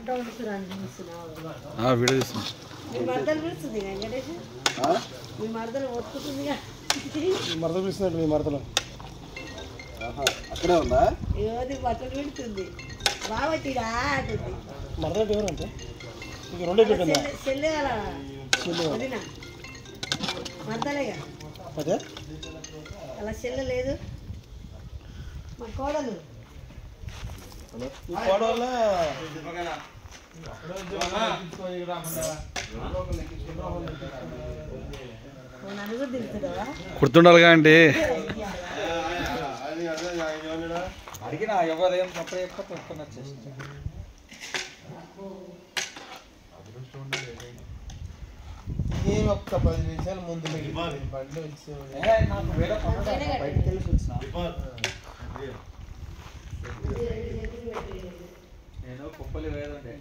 Video తీస్తున్నా. మీ మరదలు పిలుస్తుంది వెంకటేష్, మీ మరదలు ఒత్తుతుందిగా. మరదలు పిలుస్తున్నట్టు మీ మరదలు అక్కడే ఉందా? ఏది బట్టలు పెడుతుంది బాబట్టిరా అంటుంది. మరదలు ఎవరు అంటే ఇంక రెండే పెట్టిందా? చెల్లె వదిన మరదలేగా. అదే అలా చెల్లె లేదు, మా కోడలు. ఈ కోడవల్ల నన్ను దిగుతుందా? గుర్తుండాలిగా అండి. అడిగినా ఎవరేం తప్ప ఎక్కువ వచ్చేసి ఒక్క 10 నిమిషాలు ముందు బండి వచ్చి నాకు వేరే బయటకు వెళ్ళి వచ్చిన నేను కుప్పలి వేదండి.